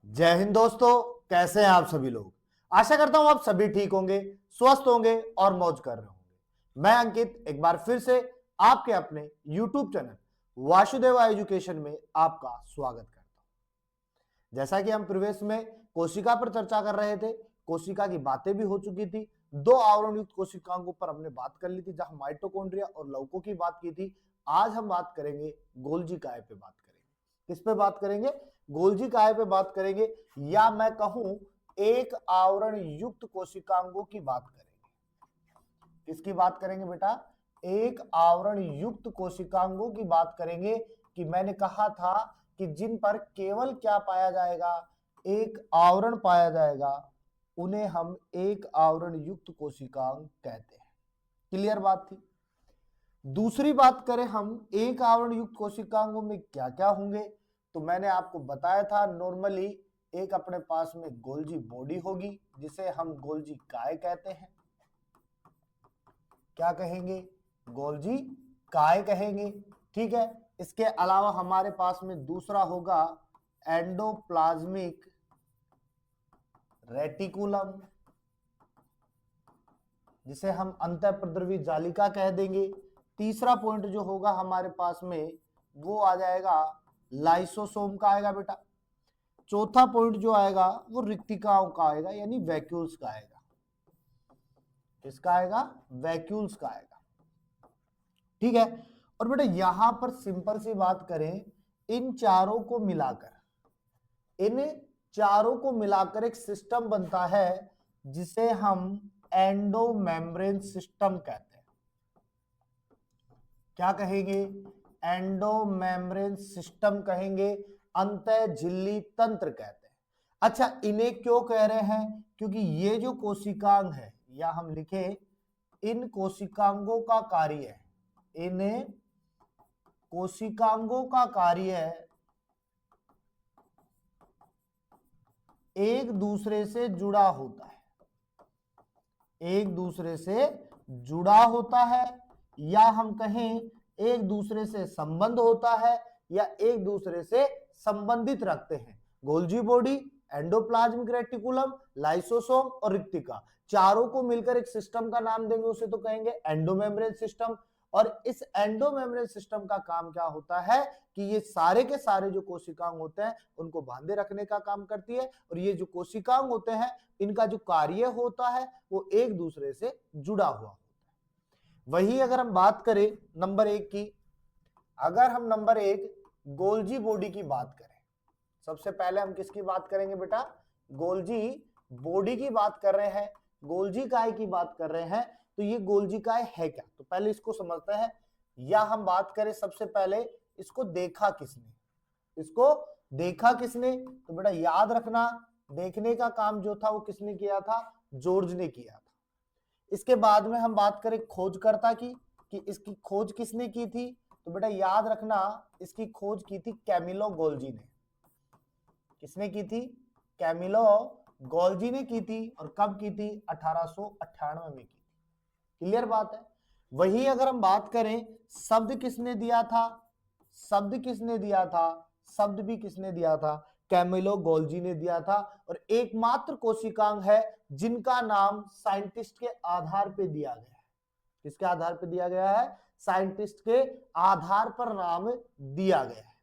जय हिंद दोस्तों। कैसे हैं आप सभी लोग। आशा करता हूं आप सभी ठीक होंगे, स्वस्थ होंगे और मौज कर रहे होंगे। मैं अंकित एक बार फिर से आपके अपने YouTube चैनल वासुदेवा एजुकेशन में आपका स्वागत करता हूं। जैसा कि हम प्रीवियस में कोशिका पर चर्चा कर रहे थे, कोशिका की बातें भी हो चुकी थी। दो आवरण युक्त कोशिकाओं के ऊपर हमने बात कर ली थी, जहां माइटोकॉन्ड्रिया और लौकों की बात की थी। आज हम बात करेंगे गोल्जी काय पे बात करेंगे। किस पे बात करेंगे? गोल्जी काय पे बात करेंगे, या मैं कहूं एक आवरण युक्त कोशिकांगों की बात करेंगे। किसकी बात करेंगे बेटा? एक आवरण युक्त कोशिकांगों की बात करेंगे। कि मैंने कहा था कि जिन पर केवल क्या पाया जाएगा, एक आवरण पाया जाएगा, उन्हें हम एक आवरण युक्त कोशिकांग कहते हैं। क्लियर बात थी। दूसरी बात करें हम एक आवरण युक्त कोशिकांगों में क्या क्या होंगे, तो मैंने आपको बताया था नॉर्मली एक अपने पास में गोल्जी बॉडी होगी जिसे हम गोल्जी काय कहते हैं। क्या कहेंगे? गोल्जी काय कहेंगे। ठीक है। इसके अलावा हमारे पास में दूसरा होगा एंडोप्लाज्मिक रेटिकुलम, जिसे हम अंतःप्रद्रवी जालिका कह देंगे। तीसरा पॉइंट जो होगा हमारे पास में वो आ जाएगा लाइसोसोम का आएगा बेटा। चौथा पॉइंट जो आएगा वो रिक्तिकाओं का आएगा, यानी वैक्यूल्स का आएगा। किसका आएगा? वैक्यूल्स का आएगा। ठीक है। और बेटा यहां पर सिंपल सी बात करें, इन चारों को मिलाकर एक सिस्टम बनता है जिसे हम एंडोमेम्ब्रेन सिस्टम कहते हैं। क्या कहेंगे? एंडोमेम्ब्रेन सिस्टम कहेंगे, अंतः झिल्ली तंत्र कहते हैं। अच्छा, इन्हें क्यों कह रहे हैं? क्योंकि ये जो कोशिकांग है, या हम लिखे इन कोशिकांगों का कार्य है, इन कोशिकांगों का कार्य एक दूसरे से जुड़ा होता है, एक दूसरे से जुड़ा होता है, या हम कहें एक दूसरे से संबंध होता है, या एक दूसरे से संबंधित रखते हैं। Golgi body, endoplasmic reticulum, lysosome और रिक्तिका, चारों को मिलकर एक सिस्टम का नाम देंगे, उसे तो कहेंगे एंडोमेम्ब्रेन सिस्टम। और इस एंडोमेम्ब्रेन सिस्टम का काम क्या होता है कि ये सारे के सारे जो कोशिकांग होते हैं उनको बांधे रखने का काम करती है। और ये जो कोशिकांग होते हैं इनका जो कार्य होता है वो एक दूसरे से जुड़ा हुआ होता है। वही अगर हम बात करें नंबर 1 की, अगर हम नंबर 1 गोल्जी बॉडी की बात करें, सबसे पहले हम किसकी बात करेंगे बेटा? गोल्जी बॉडी की बात कर रहे हैं, गोल्जी काय की बात कर रहे हैं। तो ये गोल्जी काय है क्या, तो पहले इसको समझते हैं। या हम बात करें सबसे पहले इसको देखा किसने, इसको देखा किसने, तो बेटा याद रखना देखने का काम जो था वो किसने किया था? जॉर्ज ने किया था। इसके बाद में हम बात करें खोजकर्ता की, कि इसकी खोज किसने की थी, तो बेटा याद रखना इसकी खोज की थी कैमिलो गोल्जी ने। किसने की थी? कैमिलो गोल्जी ने की थी। और कब की थी? 1898 में की थी। क्लियर बात है। वही अगर हम बात करें शब्द किसने दिया था, शब्द किसने दिया था, शब्द भी किसने दिया था? कैमिलो गोल्जी ने दिया था। और एकमात्र कोशिकांग है जिनका नाम साइंटिस्ट के आधार पे दिया गया है। किसके आधार पे दिया गया है? साइंटिस्ट के आधार पर नाम दिया गया है।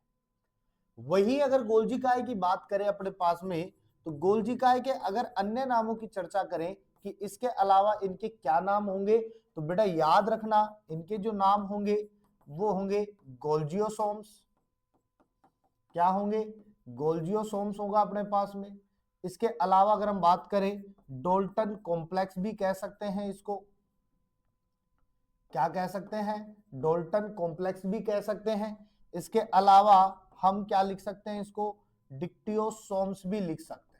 वही अगर गोल्जी काय की बात करें अपने पास में, तो गोल्जी काय के अगर अन्य नामों की चर्चा करें कि इसके अलावा इनके क्या नाम होंगे, तो बेटा याद रखना इनके जो नाम होंगे वो होंगे गोल्जियोसोम्स। क्या होंगे? गोल्जियोसोम्स होगा अपने पास में। इसके अलावा अगर हम बात करें डोल्टन कॉम्प्लेक्स भी कह सकते हैं इसको। क्या कह सकते हैं? डोल्टन कॉम्प्लेक्स भी कह सकते हैं। इसके अलावा हम क्या लिख सकते हैं इसको? डिक्टियोसोम्स भी लिख सकते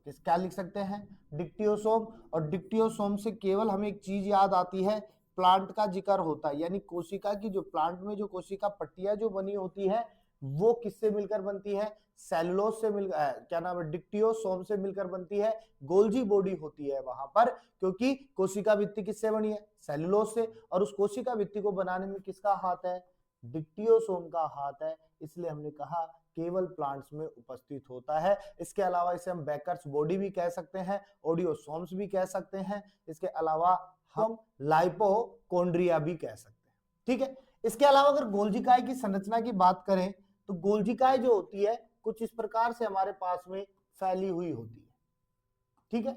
हैं। क्या लिख सकते हैं? डिक्टियोसोम। और डिक्टियोसोम से केवल हमें एक चीज याद आती है, प्लांट का जिक्र होता है, यानी कोशिका की जो प्लांट में जो कोशिका पट्टियां जो बनी होती है वो किससे मिलकर बनती है? सेलुलोज से मिलकर, क्या नाम है, डिक्टियोसोम से मिलकर बनती है। गोल्जी बॉडी होती है वहां पर, क्योंकि कोशिका भित्ति किससे बनी है? सेलुलोज से। और उस कोशिका भित्ति को बनाने में किसका हाथ है? डिक्टियोसोम का हाथ है। इसलिए हमने कहा कि केवल प्लांट्स में उपस्थित होता है। इसके अलावा इसे हम बेकर्स बॉडी भी कह सकते हैं, ऑडियोसोम्स भी कह सकते हैं, इसके अलावा हम लाइपोकोन्ड्रिया भी कह सकते हैं। ठीक है, इसके अलावा अगर गोल्जी काय की संरचना की बात करें तो गोल्जी काय जो होती है कुछ इस प्रकार से हमारे पास में फैली हुई होती है। ठीक है,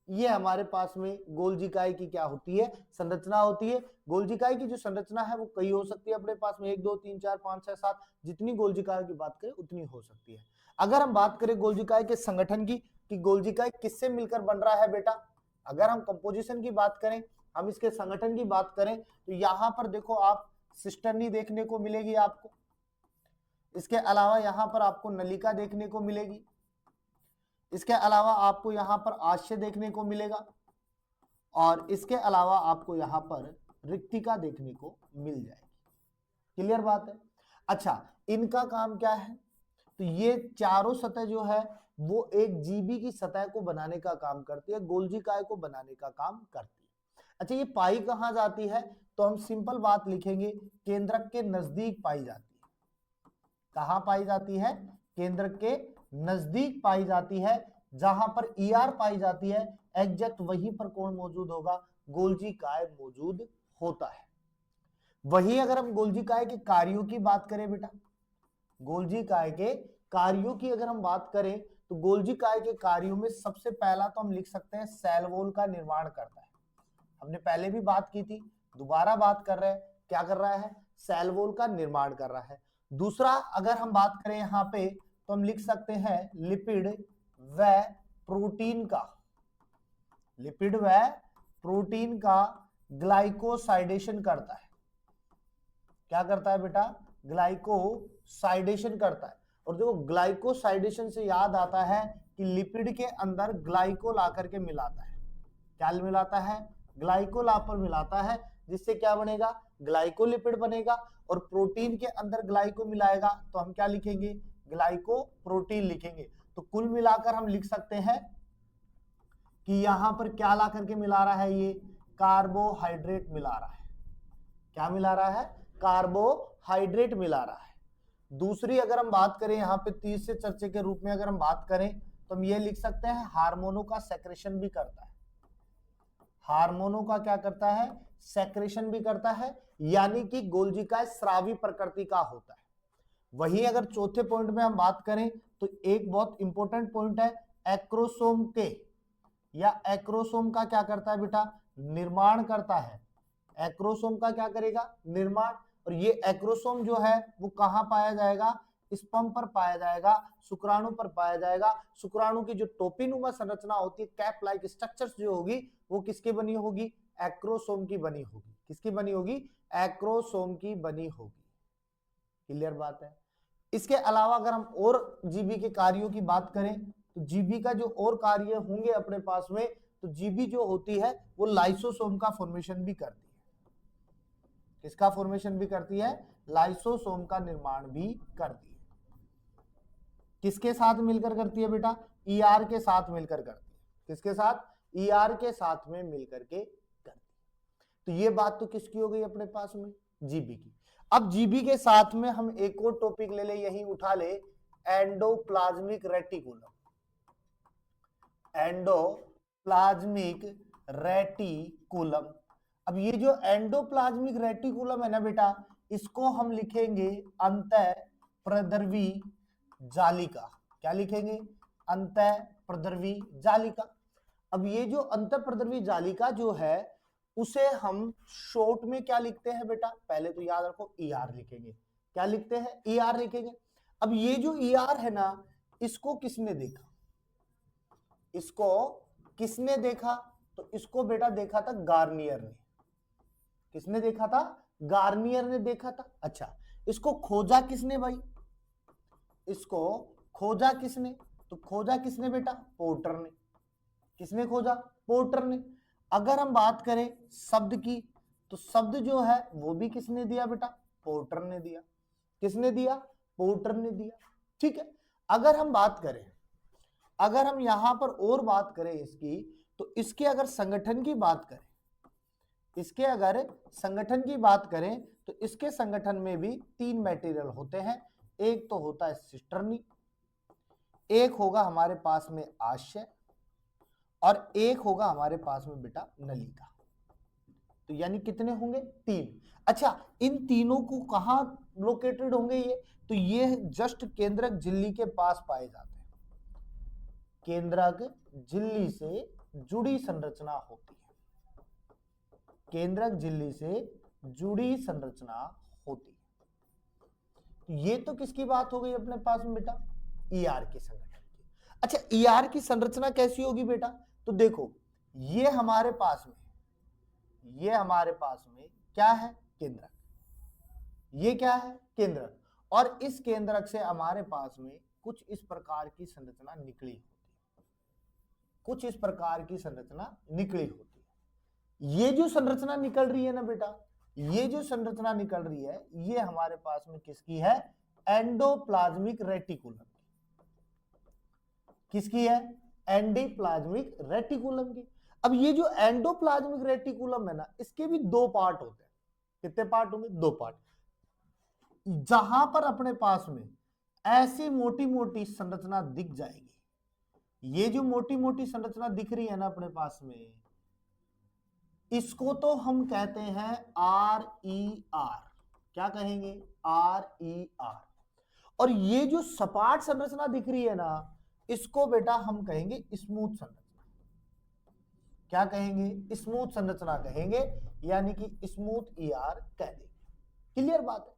ये हमारे पास में गोल्जी काय की क्या होती है, संरचना होती है। गोल्जी काय की जो संरचना है वो कई हो सकती है अपने पास में, 1 2 3 4 5 6 7, जितनी गोल्जी काय की बात करें उतनी हो सकती है। अगर हम बात करें गोल्जी काय के संगठन की कि गोल्जी काय किससे मिलकर बन रहा है बेटा, अगर हम कंपोजिशन की बात करें, हम इसके संगठन की बात करें तो यहां पर देखो आप सिस्टर्नी देखने को मिलेगी आपको, इसके अलावा यहां पर आपको नलिका देखने को मिलेगी, इसके अलावा आपको यहां पर आश्य देखने को मिलेगा, और इसके अलावा आपको यहां पर रिक्तिका देखने को मिल जाएगी। क्लियर बात है। अच्छा, इनका काम क्या है, तो ये चारों सतह जो है वो एक जीबी की सतह को बनाने का काम करती है, गोल्जी काय को बनाने का काम करती है। अच्छा, ये पाई कहां जाती है, तो हम सिंपल बात लिखेंगे, केंद्रक के नजदीक पाई जाती है। कहां पाई जाती है, केंद्रक के नजदीक पाई जाती है। जहां पर ईआर पाई जाती है एग्जैक्ट वहीं पर कौन मौजूद होगा, गोल्जी काय मौजूद होता है। वही अगर हम गोल्जी काय के कार्यों की बात करें बेटा, गोल्जी काय के कार्यों की अगर हम बात करें तो गोल्जी काय के कार्यों में सबसे पहला तो हम लिख सकते हैं सेल वॉल का निर्माण करता है। हमने पहले भी बात की थी, दोबारा बात कर रहे हैं, क्या कर रहा है, सेल वॉल का निर्माण कर रहा है। दूसरा अगर हम बात करें यहां पे तो हम लिख सकते हैं लिपिड व प्रोटीन का, लिपिड व प्रोटीन का ग्लाइकोसाइडेशन करता है। क्या करता है बेटा, ग्लाइकोसाइडेशन करता है। और देखो ग्लाइकोसाइडेशन से याद आता है कि लिपिड के अंदर ग्लाइकोल आकर के मिलाता है। क्या मिलाता है, ग्लाइकोल आकर मिलाता है, जिससे क्या बनेगा, ग्लाइकोलिपिड बनेगा। और प्रोटीन के अंदर ग्लाइको मिलाएगा तो हम क्या लिखेंगे, ग्लाइको प्रोटीन लिखेंगे। तो कुल मिलाकर हम लिख सकते हैं कि यहां पर क्या ला करके मिला रहा है, ये कार्बोहाइड्रेट मिला रहा है। क्या मिला रहा है, कार्बोहाइड्रेट मिला रहा है। दूसरी अगर हम बात करें यहां पे तीसरे चर्चे के रूप में अगर हम बात करें तो हम ये लिख सकते हैं हार्मोनों का सेक्रेशन भी करता है। हार्मोनों का क्या करता है, सेक्रेशन भी करता है, यानी कि गोल्जी काय स्रावी प्रकृति का होता है। वहीं अगर चौथे पॉइंट में हम बात करें तो एक बहुत इंपॉर्टेंट पॉइंट है एक्रोसोम के, या एक्रोसोम का क्या करता है बेटा, निर्माण करता है। एक्रोसोम का क्या करेगा, निर्माण। और ये एक्रोसोम जो है वो कहां पाया जाएगा, स्पर्म पर पाया जाएगा, शुक्राणु पर पाया जाएगा। शुक्राणु की जो टोपीनुमा संरचना होती है, कैप लाइक स्ट्रक्चर्स जो होगी वो किसकी बनी होगी, एक्रोसोम की बनी होगी। किसकी बनी होगी, एक्रोसोम की बनी होगी। क्लियर बात है। इसके अलावा अगर हम और जीबी के कार्यों की बात करें तो जीबी का जो और कार्य होंगे अपने पास में, तो जीबी जो होती है वो लाइसोसोम का फॉर्मेशन भी करती है। किसका फॉर्मेशन भी करती है, लाइसोसोम का निर्माण भी करती है। किसके साथ मिलकर करती है बेटा, ईआर के साथ मिलकर करती है। किसके साथ, ईआर के साथ में मिलकर के करती है। तो ये बात तो किसकी हो गई अपने पास में, जीबी की। अब जीबी के साथ में हम एक और टॉपिक ले ले, यही उठा ले, एंडोप्लाज्मिक रेटिकुलम। Endoplasmic reticulum. अब ये जो एंडोप्लाज्मिक रेटिकुलम है ना बेटा, इसको हम लिखेंगे अंतःप्रद्रवी जालिका। क्या लिखेंगे, अंतःप्रद्रवी जालिका। अब ये जो अंतःप्रद्रवी जालिका जो है उसे हम शॉर्ट में क्या लिखते हैं बेटा, पहले तो याद रखो ईआर लिखेंगे। क्या लिखते हैं, ईआर लिखेंगे। अब ये जो ईआर है ना, इसको किसने देखा, इसको किसने देखा, तो इसको बेटा देखा था गार्नियर ने। किसने देखा था, गार्नियर ने देखा था। अच्छा, इसको खोजा किसने भाई, इसको खोजा किसने, तो खोजा किसने बेटा, पोर्टर ने। किसने खोजा, पोर्टर ने। अगर हम बात करें शब्द की तो शब्द जो है वो भी किसने दिया बेटा, पोर्टर ने दिया। किसने दिया, पोर्टर ने दिया। ठीक है। अगर हम बात करें, अगर हम यहां पर और बात करें इसकी, तो इसके अगर संगठन की बात करें, इसके अगर संगठन की बात करें तो इसके संगठन में भी 3 मटेरियल होते हैं। एक तो होता है सिस्टर्नी, एक होगा हमारे पास में आशय, और एक होगा हमारे पास में बेटा नलिका। तो यानी कितने होंगे? 3। अच्छा, इन तीनों को कहां लोकेटेड होंगे ये? तो ये जस्ट केंद्रक झिल्ली के पास पाए जाते हैं। केंद्रक झिल्ली से जुड़ी संरचना होती है, केंद्रक झिल्ली से जुड़ी संरचना होती है। ये तो किसकी बात हो गई अपने पास में बेटा? ईआर की संरचना की। अच्छा, ईआर की संरचना कैसी होगी बेटा? तो देखो, ये हमारे पास में क्या है? केंद्रक। ये क्या है? केंद्रक। और इस केंद्रक से हमारे पास में कुछ इस प्रकार की संरचना निकली होती है, कुछ इस प्रकार की संरचना निकली होती है। ये जो संरचना निकल रही है ना बेटा, ये जो संरचना निकल रही है, ये हमारे पास में किसकी है? Endoplasmic reticulum. किसकी है? एंडोप्लाज्मिक रेटिकुलम की। अब ये जो एंडोप्लाज्मिक रेटिकुलम है ना, इसके भी 2 पार्ट होते हैं। कितने पार्ट होंगे? 2 पार्ट। जहां पर अपने पास में ऐसी मोटी मोटी संरचना दिख जाएगी, ये जो मोटी मोटी संरचना दिख रही है ना अपने पास में, इसको तो हम कहते हैं RER। क्या कहेंगे? RER। और ये जो सपाट संरचना दिख रही है ना, इसको बेटा हम कहेंगे स्मूथ संरचना। क्या कहेंगे? स्मूथ संरचना कहेंगे, यानी कि स्मूथ ER कह देंगे। क्लियर बात है?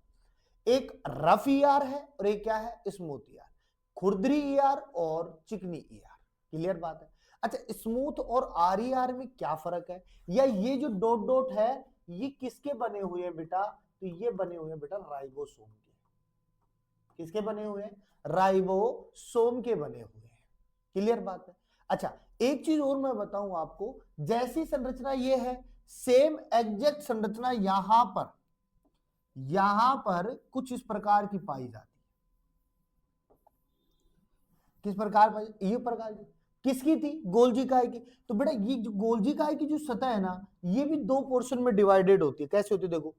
एक रफ ER है और एक क्या है? Smooth ER। खुरदरी ER और चिकनी ER। क्लियर बात है? अच्छा, स्मूथ और RER में क्या फर्क है? या ये जो डॉट डॉट है, ये किसके बने हुए हैं बेटा? तो ये बने हुए हैं बेटा राइबोसोम के। किसके बने हुए हैं? राइबोसोम के बने हुए हैं। क्लियर बात है? अच्छा, एक चीज और मैं बताऊं आपको, जैसी संरचना ये है, सेम एग्जैक्ट संरचना यहां पर कुछ इस प्रकार की पाई जाती है। किस प्रकार पाई? ये प्रकार की। किसकी थी? गोल्जी काय की। तो बेटा ये जो गोल्जी काय की जो सतह है ना, ये भी 2 पोर्शन में डिवाइडेड होती है। कैसे होती है? देखो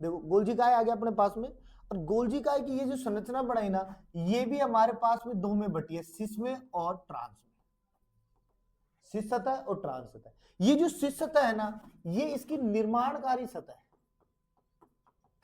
देखो, गोल्जी काय आ गया अपने पास में, और गोल्जी काय की ये जो संरचना बनाई ना, ये भी हमारे पास में 2 में बटी है, सिस में और ट्रांस में। सिस सतह और ट्रांस सतह। ये जो सिस सतह है ना, ये इसकी निर्माणकारी सतह है।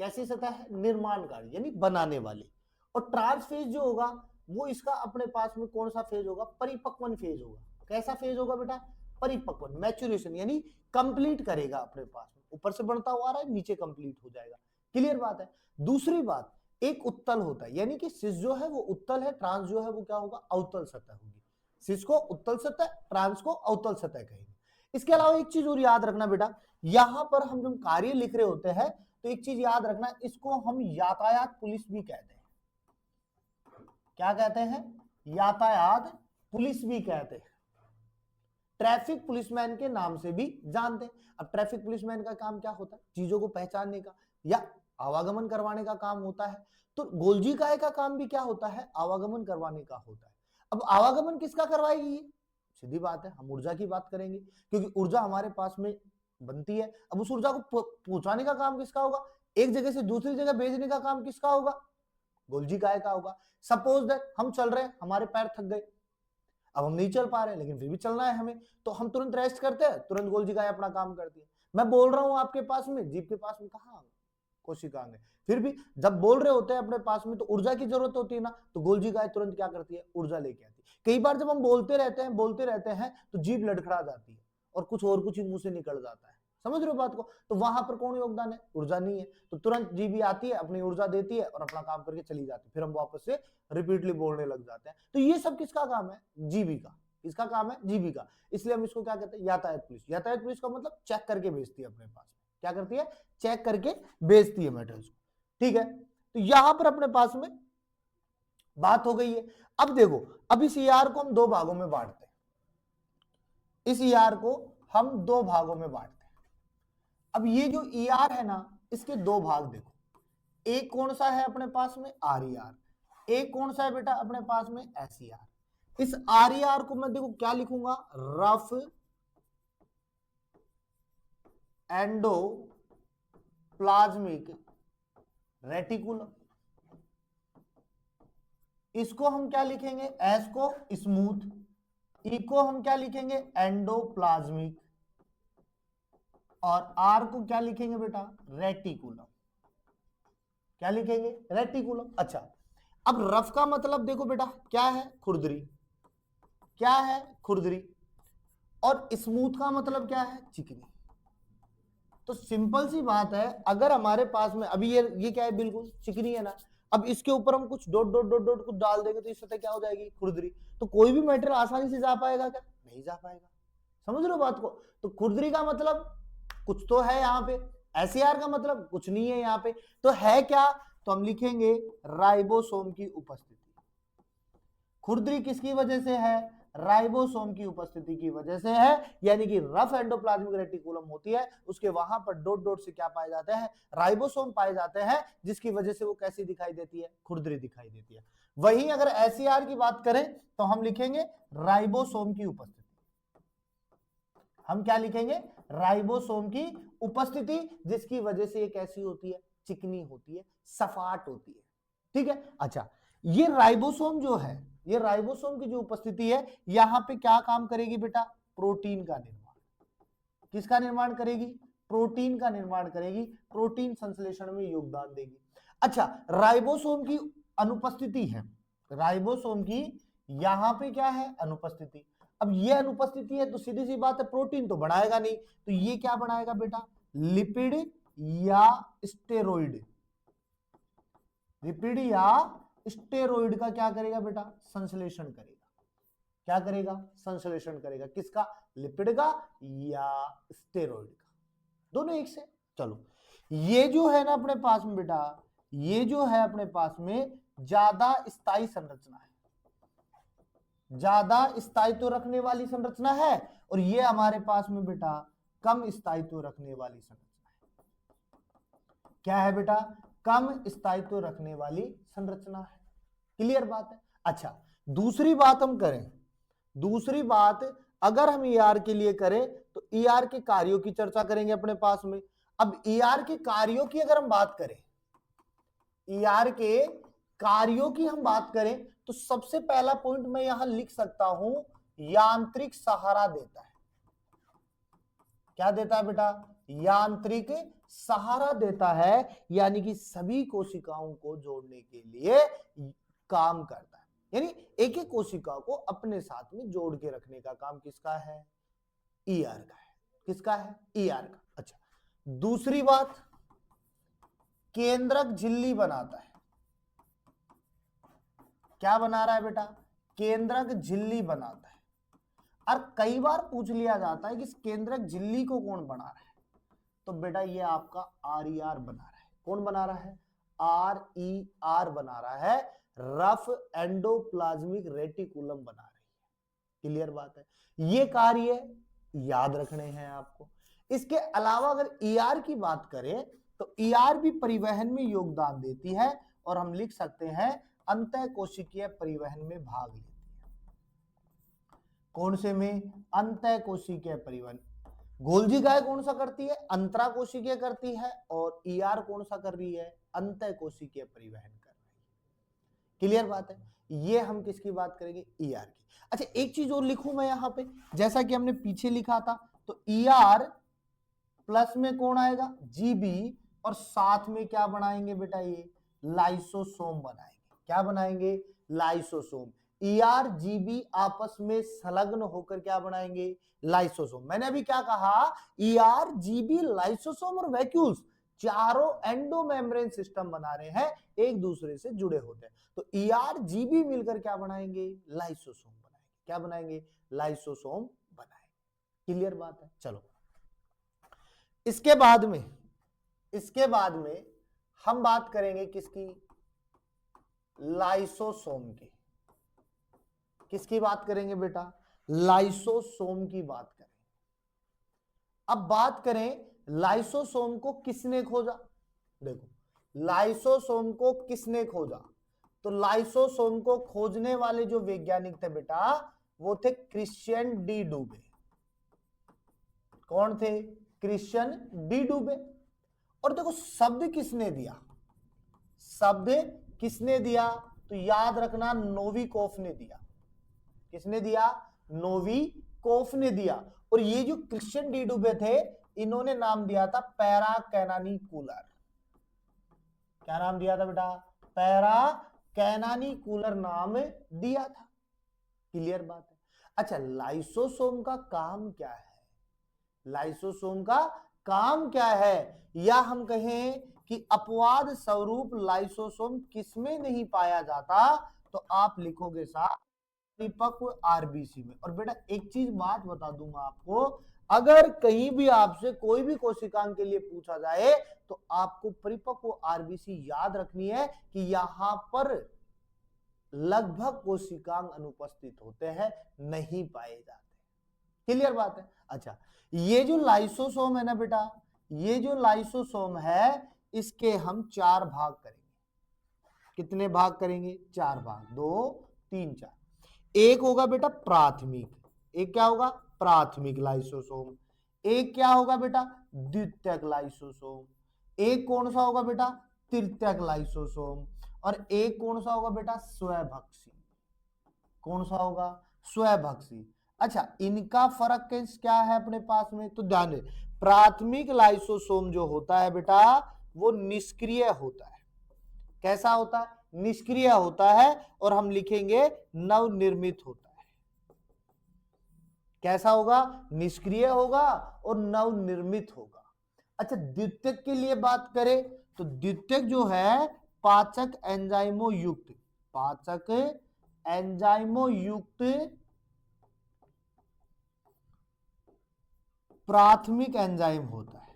कैसी सतह है? निर्माणकारी, यानी बनाने वाली। और ट्रांस फेज जो होगा, वो इसका अपने पास में कौन सा फेज होगा? परिपक्वन फेज होगा। कैसा फेज होगा बेटा? परिपक्वन, मैच्योरेशन, यानी कंप्लीट करेगा अपने पास में। ऊपर से बढ़ता हुआ आ रहा है, नीचे कंप्लीट हो जाएगा। क्लियर बात है? दूसरी बात, एक उत्तल होता है, यानी कि सिस जो है वो उत्तल है, ट्रांस जो है वो क्या होगा? अवतल सतह होगी। सिस को उत्तल सतह, ट्रांस को अवतल सतह कहेंगे। इसके अलावा एक चीज और याद रखना बेटा, यहां पर हम जब कार्य लिख रहे होते हैं, तो एक चीज याद रखना, इसको हम यातायात पुलिस भी कहते हैं। क्या कहते हैं? यातायात पुलिस भी कहते हैं। ट्रैफिक पुलिसमैन के नाम से भी जानते हैं। अब ट्रैफिक पुलिसमैन का काम क्या होता है? चीजों को पहचानने का या आवागमन करवाने का काम होता है। तो गोल्जी काय का काम भी क्या होता है? आवागमन करवाने का होता है। अब आवागमन किसका करवाएगी? सीधी बात है, हम ऊर्जा की बात करेंगे, क्योंकि ऊर्जा हमारे पास में बनती है। अब उस ऊर्जा को पहुंचाने का काम किसका होगा? एक जगह से दूसरी जगह भेजने का काम किसका होगा? गोल्जी काय का होगा। सपोज दैट हम चल रहे हैं, हमारे पैर थक गए, अब हम नहीं चल पा रहे, लेकिन फिर भी चलना है हमें, तो हम तुरंत रेस्ट करते हैं, तुरंत गोल्जी काय अपना काम करती है। मैं बोल रहा हूं आपके पास में, जीभ के पास में कहा कोशिकांग है, फिर भी जब बोल रहे होते हैं अपने पास में, तो ऊर्जा की जरूरत होती है ना, तो गोल्जी काय तुरंत क्या करती है? ऊर्जा लेके आती है। कई बार जब हम बोलते रहते हैं तो जीभ लड़खड़ा जाती है और कुछ ही मुंह से निकल जाता है। समझ रहे हो बात को? तो वहां पर कौन योगदान है? ऊर्जा नहीं है। तो तुरंत जीभी आती है, अपनी ऊर्जा देती है और अपना काम करके चली जाती है, फिर हम वापस से रिपीटली बोलने लग जाते हैं। तो ये सब किसका काम है? जीभी का। इसका काम है जीभी का। इसलिए हम इसको क्या कहते हैं? यातायात पुलिस। यातायात पुलिस का मतलब चेक करके भेजती है अपने पास। क्या करती है? चेक करके भेजती है मेटल्स को। ठीक है, तो यहां पर अपने पास में बात हो गई है। अब देखो, अब इस ER को हम 2 भागों में बांटते हैं। इस ER को हम 2 भागों में बांटते हैं। अब ये जो ER है ना, इसके 2 भाग देखो। एक कौन सा है अपने पास में? RER। एक कौन सा है बेटा अपने पास में? SER। इस RER को मैं देखो क्या लिखूंगा? Rough endoplasmic reticulum. इसको हम क्या लिखेंगे, एस को स्मूथ, ई को हम क्या लिखेंगे, एंडोप्लाज्मिक, और आर को क्या लिखेंगे बेटा, रेटिकुलम। क्या लिखेंगे, रेटिकुलम। अच्छा, अब रफ का मतलब देखो बेटा क्या है, खुरदरी। क्या है, खुरदरी। और स्मूथ का मतलब क्या है, चिकनी। तो सिंपल सी बात है, अगर हमारे पास में अभी ये क्या है, बिल्कुल चिकनी है ना, अब इसके ऊपर हम कुछ डॉट डॉट डॉट डॉट कुछ डाल देंगे तो इस सतह क्या हो जाएगी, खुरदरी। तो कोई भी मटेरियल आसानी से जा पाएगा क्या, नहीं जा पाएगा। समझ लो बात को। तो खुरदरी का मतलब कुछ तो है यहाँ पे, एसईआर का मतलब कुछ नहीं है यहाँ पे, तो है क्या, तो हम लिखेंगे राइबोसोम की उपस्थिति। खुरदरी किसकी वजह से है, राइबोसोम की उपस्थिति की वजह से है, यानी कि रफ एंडोप्लाज्मिक रेटिकुलम होती है, उसके वहां पर डॉट डॉट से क्या पाए जाते हैं, राइबोसोम पाए जाते हैं, जिसकी वजह से वो कैसी दिखाई देती है, खुरदरी दिखाई देती है। वहीं अगर एसईआर की बात करें तो हम लिखेंगे राइबोसोम की उपस्थिति। हम क्या लिखेंगे, राइबोसोम की उपस्थिति, जिसकी वजह से ये कैसी होती है, चिकनी होती है, सपाट होती है। ठीक है। अच्छा, ये राइबोसोम जो है, ये राइबोसोम की जो उपस्थिति है, यहां पे क्या काम करेगी बेटा, प्रोटीन का निर्माण। किसका निर्माण करेगी, प्रोटीन का निर्माण करेगी, प्रोटीन संश्लेषण में योगदान देगी। अच्छा, राइबोसोम की अनुपस्थिति है, राइबोसोम की यहां पे क्या है, अनुपस्थिति। अब ये अनुपस्थिति है तो सीधी सी बात है, प्रोटीन तो बनाएगा नहीं, तो ये क्या बनाएगा बेटा, लिपिड या स्टेरॉइड। लिपिड या स्टेरॉइड का क्या करेगा बेटा, संश्लेषण करेगा। क्या करेगा, संश्लेषण करेगा। किसका, लिपिड का या स्टेरॉइड का, दोनों एक से। चलो, ये जो है ना अपने पास में बेटा, ये जो है अपने पास में ज्यादा स्थायी संरचना है, ज्यादा स्थायित्व रखने वाली संरचना है, और ये हमारे पास में बेटा कम स्थायित्व रखने वाली संरचना है। क्या है बेटा, कम स्थायित्व रखने वाली संरचना है। क्लियर बात है। अच्छा, दूसरी बात हम करें, दूसरी बात अगर हम ईआर के लिए करें तो ईआर के कार्यों की चर्चा करेंगे अपने पास में। अब ईआर के कार्यों की अगर हम बात करें, ईआर के कार्यों की हम बात करें तो सबसे पहला पॉइंट मैं यहां लिख सकता हूं, यांत्रिक सहारा देता है। क्या देता है बेटा, यांत्रिक सहारा देता है, यानी कि सभी कोशिकाओं को जोड़ने के लिए काम करता है, यानी एक एक कोशिका को अपने साथ में जोड़ के रखने का काम किसका है, ईआर का है। किसका है, ईआर का। अच्छा, दूसरी बात, केंद्रक झिल्ली बनाता है। क्या बना रहा है बेटा, केंद्रक झिल्ली बनाता है। और कई बार पूछ लिया जाता है कि इस केंद्रक झिल्ली को कौन बना रहा है, तो बेटा ये आपका आर बना रहा है। कौन बना रहा है, आर बना रहा है, रफ एंडोप्लाज्मिक रेटिकुलम बना रही है। क्लियर बात है। ये कार्य याद रखने हैं आपको। इसके अलावा अगर ईआर की बात करें तो ईआर भी परिवहन में योगदान देती है, और हम लिख सकते हैं अंतः कोशिकीय परिवहन में भाग लेती है। कौन से में, अंतः कोशिकीय परिवहन। गोल्जी गाय कौन सा करती है, अंतरा कोशिकीय करती है, और ईआर कौन सा कर रही है, अंतः कोशिकीय परिवहन कर रही है। क्लियर बात है। ये हम किसकी बात करेंगे, ईआर की। अच्छा, एक चीज और लिखूं मैं यहां पे, जैसा कि हमने पीछे लिखा था, तो ईआर प्लस में कौन आएगा, जीबी, और साथ में क्या बनाएंगे बेटा, ये लाइसोसोम बनाएंगे। क्या बनाएंगे, लाइसोसोम। ईआर जीबी आपस में संलग्न होकर क्या बनाएंगे, लाइसोसोम। मैंने अभी क्या कहा, ईआर जीबी लाइसोसोम और वैक्यूल्स चारों एंडोमेम्ब्रेन सिस्टम बना रहे हैं, एक दूसरे से जुड़े होते हैं। तो ईआर जीबी मिलकर क्या बनाएंगे, लाइसोसोम बनाएंगे। क्या बनाएंगे, लाइसोसोम बनाएंगे। क्लियर बात है। चलो, इसके बाद में हम बात करेंगे किसकी, लाइसोसोम की। किसकी बात करेंगे बेटा, लाइसोसोम की बात करेंगे। अब बात करें लाइसोसोम को किसने खोजा, देखो लाइसोसोम को किसने खोजा, तो लाइसोसोम को खोजने वाले जो वैज्ञानिक थे बेटा, वो थे क्रिश्चियन डी डुबे। कौन थे, क्रिश्चियन डी डुबे। और देखो शब्द किसने दिया, शब्द किसने दिया? तो याद रखना नोविकोफ ने दिया। किसने दिया? नोविकोफ ने दिया। और ये जो क्रिश्चियन डी डुबे थे, इन्होंने नाम दिया था पैरा कैनानिकुलर। क्या नाम दिया था बेटा? पैरा कैनानिकुलर नाम दिया था। क्लियर बात है। अच्छा, लाइसोसोम का काम क्या है? लाइसोसोम का काम क्या है, या हम कहें कि अपवाद स्वरूप लाइसोसोम किसमें नहीं पाया जाता? तो आप लिखोगे साहब परिपक्व आरबीसी में। और बेटा एक चीज बात बता दूंगा आपको, अगर कहीं भी आपसे कोई भी कोशिकांग के लिए पूछा जाए तो आपको परिपक्व आरबीसी याद रखनी है कि यहां पर लगभग कोशिकांग अनुपस्थित होते हैं, नहीं पाए जाते। क्लियर बात है। अच्छा, ये जो लाइसोसोम है ना बेटा, ये जो लाइसोसोम है इसके हम 4 भाग करेंगे। कितने भाग करेंगे? 4 भाग, 2 3 4। एक होगा बेटा प्राथमिक, एक क्या होगा? प्राथमिक लाइसोसोम। एक क्या होगा बेटा? द्वितीयक लाइसोसोम। एक कौन सा होगा बेटा? तृतीयक लाइसोसोम। और एक कौन सा होगा बेटा? स्वभक्षी। कौन सा होगा? स्वभक्षी। अच्छा, इनका फर्क क्या है अपने पास में? तो ध्यान दे, प्राथमिक लाइसोसोम जो होता है बेटा वो निष्क्रिय होता है। कैसा होता है? निष्क्रिय होता है। और हम लिखेंगे नवनिर्मित होता है। कैसा होगा? निष्क्रिय होगा और नवनिर्मित होगा। अच्छा, द्वितीयक के लिए बात करें तो द्वितीयक जो है पाचक एंजाइमो युक्त, पाचक एंजाइमो युक्त प्राथमिक एंजाइम होता है।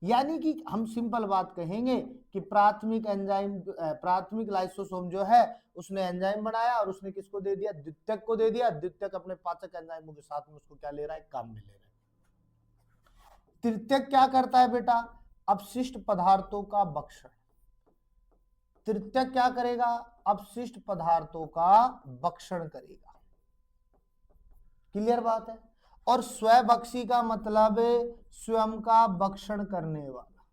यानी कि हम सिंपल बात कहेंगे कि प्राथमिक एंजाइम, प्राथमिक लाइसोसोम जो है उसने एंजाइम बनाया और उसने किसको दे दिया? द्वितीयक को दे दिया। द्वितीयक अपने पाचक एंजाइमों के साथ में उसको क्या ले रहा है? काम में ले रहा है। तृतीयक क्या करता है बेटा? अपशिष्ट पदार्थों का भक्षण। तृतीयक क्या करेगा? अपशिष्ट पदार्थों का भक्षण करेगा। क्लियर बात है। और स्वभक्षी का मतलब स्वयं का भक्षण करने वाला,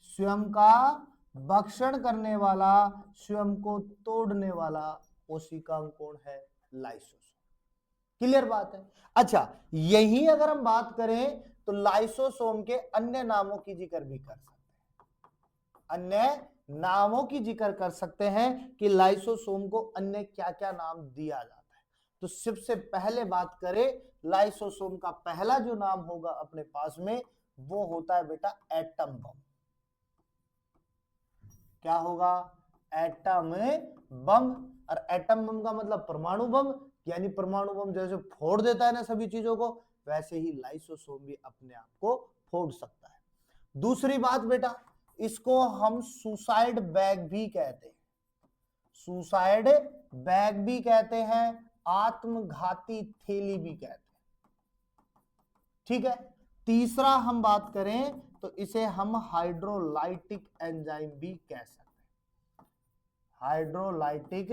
स्वयं का भक्षण करने वाला, स्वयं को तोड़ने वाला कोशिकांग कौन है? लाइसोसोम। क्लियर बात है। अच्छा, यही अगर हम बात करें तो लाइसोसोम के अन्य नामों की जिक्र भी कर सकते हैं। अन्य नामों की जिक्र कर सकते हैं कि लाइसोसोम को अन्य क्या क्या नाम दिया जाता है। तो सबसे पहले बात करें लाइसोसोम का पहला जो नाम होगा अपने पास में वो होता है बेटा एटम बम। क्या होगा? Atom bomb. और एटम बम का मतलब परमाणु बम, यानी परमाणु बम जैसे फोड़ देता है ना सभी चीजों को, वैसे ही लाइसोसोम भी अपने आप को फोड़ सकता है। दूसरी बात बेटा, इसको हम सुसाइड बैग भी कहते हैं। सुसाइड बैग भी कहते हैं, आत्मघाती थैली भी कहते हैं। ठीक है। तीसरा हम बात करें तो इसे हम हाइड्रोलाइटिक एंजाइम भी कह सकते हैं। हाइड्रोलाइटिक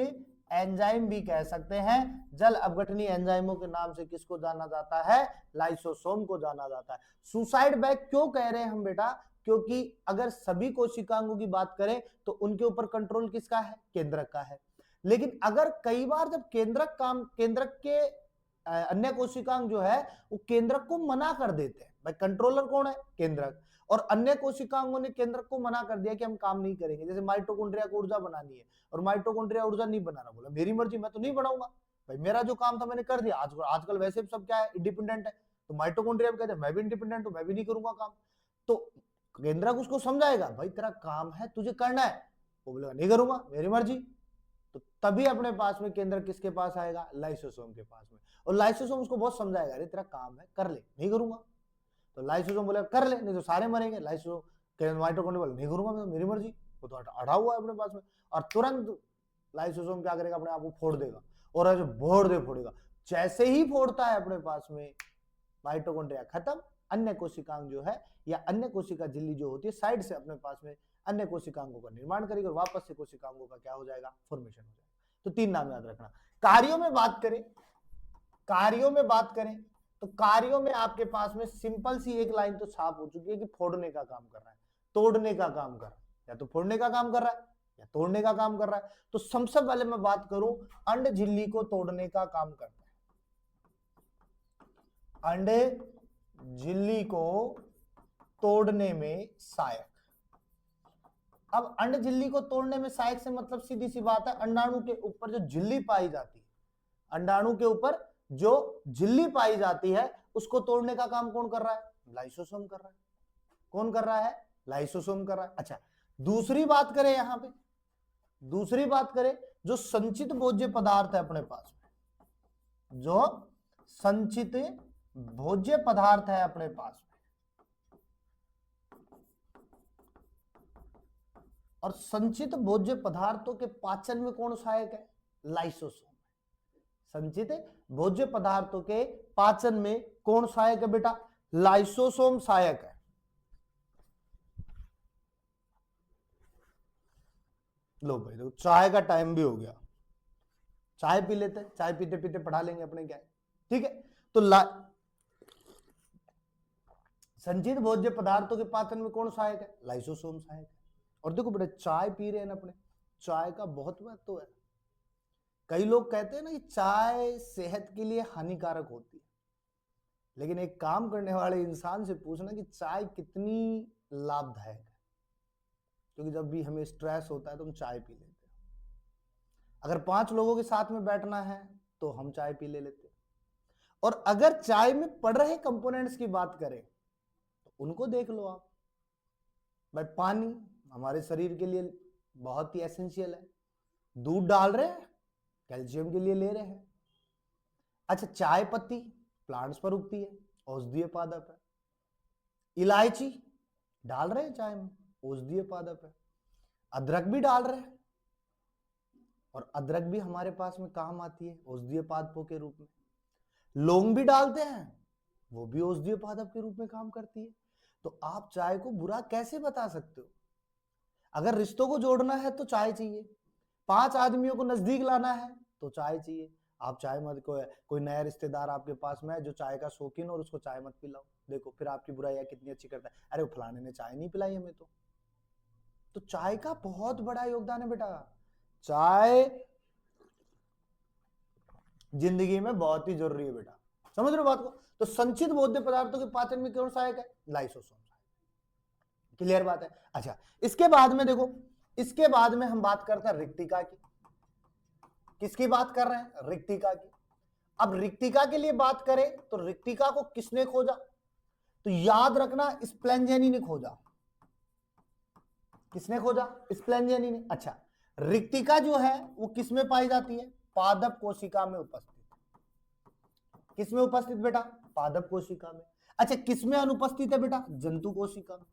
एंजाइम भी कह सकते हैं। जल अपघटनी एंजाइमों के नाम से किसको जाना जाता है? लाइसोसोम को जाना जाता है। सुसाइड बैग क्यों कह रहे हैं हम बेटा? क्योंकि अगर सभी कोशिकांगों की बात करें तो उनके ऊपर कंट्रोल किसका है? केंद्रक का है। लेकिन अगर कई बार जब केंद्रक के अन्य कोशिकांग जो है वो केंद्रक को मना कर देते हैं। भाई कंट्रोलर कौन है? केंद्रक। और अन्य कोशिकांगों ने केंद्रक को मना कर दिया कि हम काम नहीं करेंगे। जैसे माइटोकॉन्ड्रिया को ऊर्जा बनानी है और माइटोकॉन्ड्रिया ऊर्जा नहीं बनाना, बोला मेरी मर्जी, मैं तो नहीं बनाऊंगा भाई, मेरा जो काम था मैंने कर दिया। आजकल वैसे सब क्या है? इंडिपेंडेंट है। तो माइटोकॉन्ड्रिया कहते हैं मैं भी इंडिपेंडेंट हूं, मैं भी नहीं करूंगा काम। तो केंद्रक उसको समझाएगा भाई तेरा काम है, तुझे करना है। वो बोलेगा नहीं करूंगा, मेरी मर्जी। तो तभी अपने पास में केंद्र किसके पास आएगा? लाइसोसोम के पास में। और लाइसोसोम उसको बहुत समझाएगा, अरे तेरा काम है कर ले, नहीं करूंगा। तो लाइसोसोम बोलेगा कर ले, नहीं तो सारे मरेंगे। लाइसोसोम माइटोकॉन्ड्रिया बोले नहीं करूंगा मैं, मेरी मर्जी। वो तो अड़ा हुआ है अपने पास में। और तुरंत लाइसोसोम क्या करेगा? अपने आप को फोड़ देगा और ऐसे फोड़ेगा। जैसे ही फोड़ता है अपने पास में माइटोकॉन्ड्रिया खत्म। अन्य कोशिकांग जो है या अन्य कोशिका झिल्ली जो होती है साइड से अपने पास में अन्य कोशिकांगों का निर्माण करेगी और वापस से कोशिकांगों का क्या हो जाएगा? फॉर्मेशन हो जाएगा। तो 3 नाम याद रखना। कार्यों में बात करें, कार्यों में बात करें तो कार्यों में आपके पास में सिंपल सी एक लाइन तो साफ हो चुकी है कि फोड़ने का काम कर रहा है, तोड़ने का काम कर रहा है। या तो फोड़ने का काम कर रहा है या तोड़ने का काम कर रहा है। तो सबसे पहले मैं बात करूं, अंड झिल्ली को तोड़ने का काम करता है। अंड झिल्ली को तोड़ने में सहायक। अब अंड झिल्ली को तोड़ने में सहायक से मतलब सीधी सी बात है, अंडाणु के ऊपर जो झिल्ली पाई जाती है, अंडाणु के ऊपर जो झिल्ली पाई जाती है उसको तोड़ने का काम कौन कर रहा है? लाइसोसोम कर रहा है। कौन कर रहा है? लाइसोसोम कर रहा है। अच्छा, दूसरी बात करें यहां पे, दूसरी बात करें, जो संचित भोज्य पदार्थ है अपने पास में, जो संचित भोज्य पदार्थ है अपने पास में, और संचित भोज्य पदार्थों के पाचन में कौन सहायक है? लाइसोसोम। संचित भोज्य पदार्थों के पाचन में कौन सहायक है बेटा? लाइसोसोम सहायक है। लो भाई देखो, चाय का टाइम भी हो गया, चाय पी लेते हैं, चाय पीते पीते पढ़ा लेंगे अपने क्या है, ठीक है। तो संचित भोज्य पदार्थों के पाचन में कौन सहायक है? लाइसोसोम सहायक है। और देखो बेटा, चाय पी रहे हैं ना अपने, चाय का बहुत महत्व है। कई लोग कहते हैं ना कि चाय सेहत के लिए हानिकारक होती है, लेकिन एक काम करने वाले इंसान से पूछना कि चाय कितनी लाभदायक है, क्योंकि जब भी हमें स्ट्रेस होता है तो हम चाय पी लेते हैं। अगर 5 लोगों के साथ में बैठना है तो हम चाय पी ले लेते हैं। और अगर चाय में पड़ रहे कंपोनेंट्स की बात करें तो उनको देख लो आप भाई। पानी हमारे शरीर के लिए बहुत ही एसेंशियल है, दूध डाल रहे हैं कैल्शियम के लिए ले रहे हैं। अच्छा, चाय पत्ती प्लांट्स पर उगती है, औषधीय पादप है। इलायची डाल रहे हैं चाय में, औषधीय पादप है। अदरक भी डाल रहे हैं, और अदरक भी हमारे पास में काम आती है औषधीय पादपों के रूप में। लौंग भी डालते हैं, वो भी औषधीय पादप के रूप में काम करती है। तो आप चाय को बुरा कैसे बता सकते हो? अगर रिश्तों को जोड़ना है तो चाय चाहिए, 5 आदमियों को नजदीक लाना है तो चाय चाहिए। आप चाय मत, कोई नया रिश्तेदार आपके पास में है जो चाय का शौकीन हो और उसको चाय मत पिलाओ, देखो फिर आपकी बुराई कितनी अच्छी करता है, अरे वो फलाने ने चाय नहीं पिलाई हमें। तो चाय का बहुत बड़ा योगदान है बेटा। चाय जिंदगी में बहुत ही जरूरी है बेटा, समझ रहे हो बात को? तो संचित भोज्य पदार्थों के पाचन में कौन सहायक है? लाइसोसोम। क्लियर बात है? अच्छा, इसके बाद में देखो, इसके बाद में हम बात करते हैं रिक्तिका की। किसकी बात कर रहे हैं? रिक्तिका की। अब रिक्तिका के लिए बात करें तो रिक्तिका को किसने खोजा? तो याद रखना, स्प्लेंजेनी ने खोजा। किसने खोजा? स्प्लेंजेनी ने। अच्छा, रिक्तिका जो है वो किसमें पाई जाती है? पादप कोशिका में उपस्थित। किसमें उपस्थित बेटा? पादप कोशिका में। अच्छा, किसमें अनुपस्थित है बेटा? जंतु कोशिका में।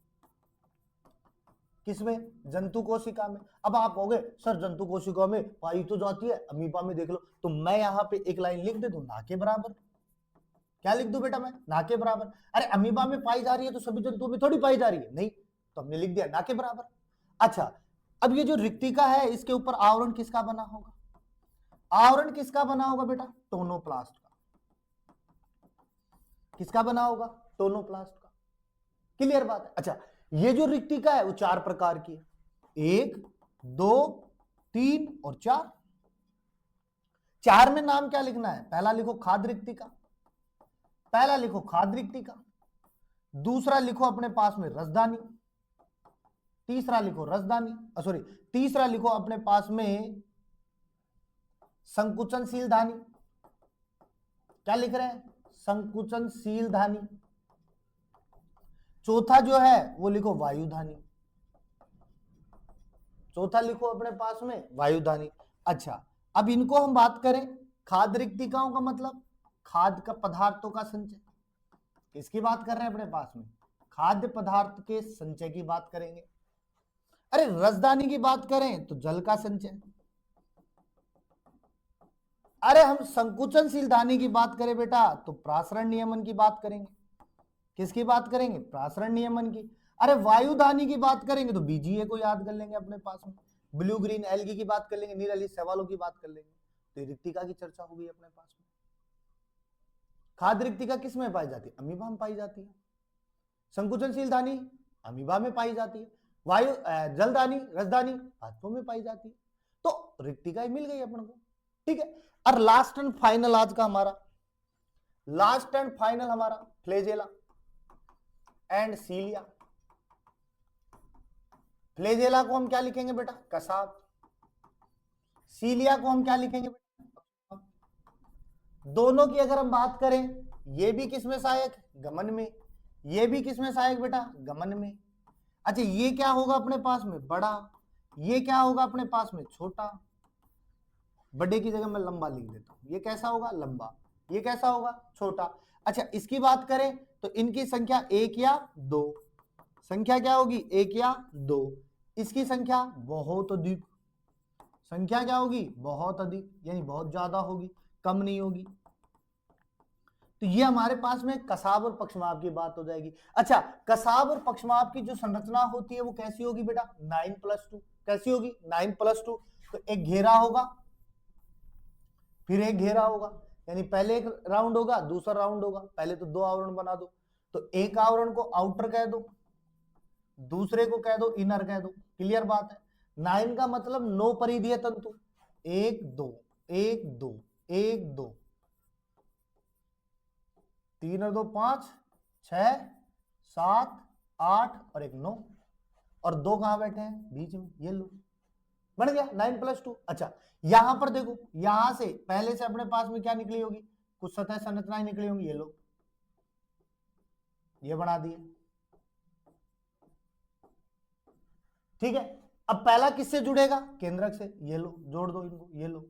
किसमें? जंतु कोशिका में। अब आप कहोगे सर जंतु कोशिका में पाई तो जाती है, अमीबा में देख लो। तो मैं यहां पे एक लाइन लिख दे दूं, ना के बराबर। क्या लिख दूं बेटा मैं? ना के बराबर। अरे अमीबा में पाई जा रही है तो सभी जंतुओं में थोड़ी पाई जा रही है, नहीं, तो हमने लिख दिया ना के बराबर। अच्छा, अब ये जो रिक्तिका है इसके ऊपर आवरण किसका बना होगा? आवरण किसका बना होगा बेटा? टोनोप्लास्ट का। किसका बना होगा? टोनोप्लास्ट का। क्लियर बात है? अच्छा, ये जो रिक्तिका है वो 4 प्रकार की है, 1, 2, 3 और 4। 4 में नाम क्या लिखना है? पहला लिखो खाद्य रिक्तिका, पहला लिखो खाद्य रिक्तिका, दूसरा लिखो अपने पास में रसदानी, तीसरा लिखो रसदानी, सॉरी, तीसरा लिखो अपने पास में संकुचनशील धानी। क्या लिख रहे हैं? संकुचनशील धानी। चौथा जो है वो लिखो वायुधानी, चौथा लिखो अपने पास में वायुधानी। अच्छा, अब इनको हम बात करें, खाद्य रिक्तिकाओं का मतलब खाद्य का पदार्थों का संचय। किसकी बात कर रहे हैं अपने पास में? खाद्य पदार्थ के संचय की बात करेंगे। अरे रसदानी की बात करें तो जल का संचय। अरे हम संकुचनशील धानी की बात करें बेटा तो प्रासरण नियमन की बात करेंगे। किसकी बात करेंगे? प्रासरण नियमन की। अरे वायुधानी की बात करेंगे तो बीजीए को याद कर लेंगे अपने पास में, ब्लू ग्रीन एल्गी की बात कर लेंगे, नीराली शैवालों की बात कर लेंगे। तो रिक्तिका की चर्चा होगी अपने पास में। खाद्य रिक्तिका किस में पाई जाती है? अमीबा में पाई जाती है। संकुचनशील धानी अमीबा में पाई जाती है। वायु जलदानी राजधानी धातुओं में पाई जाती है। तो रिक्तिकाएं मिल गई अपन को, ठीक है। और लास्ट एंड फाइनल आज का हमारा फ्लैजेला एंड सीलिया। फ्लैजेला को हम क्या लिखेंगे बेटा, कसाब। सीलिया को हम क्या लिखेंगे बेटा, दोनों की अगर हम बात करें, ये भी किसमें सहायक, गमन में, ये भी किसमें सहायक बेटा, गमन में। अच्छा ये क्या होगा अपने पास में, बड़ा, ये क्या होगा अपने पास में, छोटा। बड़े की जगह मैं लंबा लिख देता हूं, ये कैसा होगा, लंबा, ये कैसा होगा, छोटा। अच्छा इसकी बात करें तो इनकी संख्या 1 या 2, संख्या क्या होगी, 1 या 2। इसकी संख्या बहुत अधिक, संख्या क्या होगी, बहुत अधिक, यानी बहुत ज्यादा होगी, कम नहीं होगी। तो ये हमारे पास में कसाब और पक्षमाप की बात हो जाएगी। अच्छा कसाब और पक्षमाप की जो संरचना होती है वो कैसी होगी बेटा, 9+2। कैसी होगी, 9+2। तो एक घेरा होगा, फिर एक घेरा होगा, यानी पहले एक राउंड होगा, दूसरा राउंड होगा। पहले तो 2 आवरण बना दो, तो एक आवरण को आउटर कह दो, दूसरे को कह दो इनर कह दो। क्लियर बात है। 9 का मतलब 9 परिधीय तंतु, 1 2 1 2 1 2 3 और 2 5 6 7 8 और एक 9, और 2 कहां बैठे हैं, बीच में, ये लो बन गया 9+2। अच्छा यहां पर देखो, यहां से पहले से अपने पास में क्या निकली होगी, कुछ सतह संरचनाएं निकली होंगी, ये लो, ये बना दिए, ठीक है। अब पहला किससे जुड़ेगा, केंद्रक से, ये लो, जोड़ दो इनको, ये लो।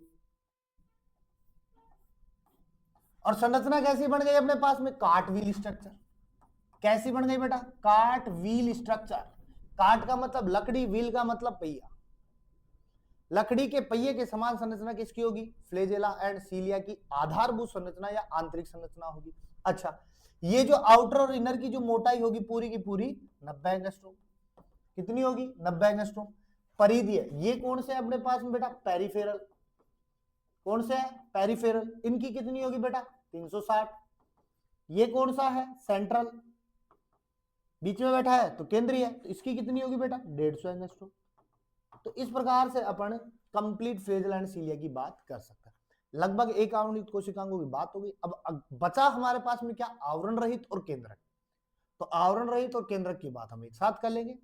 और संरचना कैसी बन गई अपने पास में, काट व्हील स्ट्रक्चर। कैसी बन गई बेटा, काट व्हील स्ट्रक्चर। काट का मतलब लकड़ी, व्हील का मतलब पहिया। लकड़ी के पहिए के समान संरचना किसकी होगी, फ्लैजेला एंड सीलिया की आधारभूत संरचना या आंतरिक संरचना होगी। अच्छा ये जो आउटर और इनर की जो मोटाई होगी पूरी की पूरी 90 एंगस्ट्रोम। कितनी होगी, 90 एंगस्ट्रोम। परिधीय ये कौन से है अपने पास में बेटा, पेरिफेरल। कौन से है, पेरिफेरल। इनकी कितनी होगी बेटा, 360। ये कौन सा है, सेंट्रल, बीच में बैठा है तो केंद्रीय है, तो इसकी कितनी होगी बेटा, 150 एंगस्ट्रोम। तो इस प्रकार से अपन कंप्लीट फ्लैजेला एंड सीलिया की बात कर सकते हैं। लगभग एक आवरणयुक्त कोशिकांगों की बात होगी। अब बचा हमारे पास में क्या, आवरण रहित और केंद्रक। तो आवरण रहित और केंद्रक की बात हम एक साथ कर लेंगे।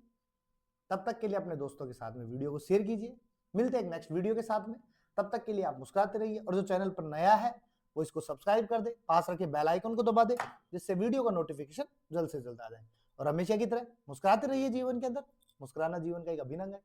तब तक के लिए अपने दोस्तों के साथ में वीडियो को शेयर कीजिए। मिलते हैं एक नेक्स्ट वीडियो के साथ में। तब तक के लिए आप मुस्कुराते रहिए, और जो चैनल पर नया है वो इसको सब्सक्राइब कर दे, पास रखे बेल आइकन को दबा दे, जिससे वीडियो का नोटिफिकेशन जल्द से जल्द आ जाए। और हमेशा की तरह मुस्कुराते रहिए जीवन के अंदर। मुस्कुराना जीवन का एक अभिन्न अंग है।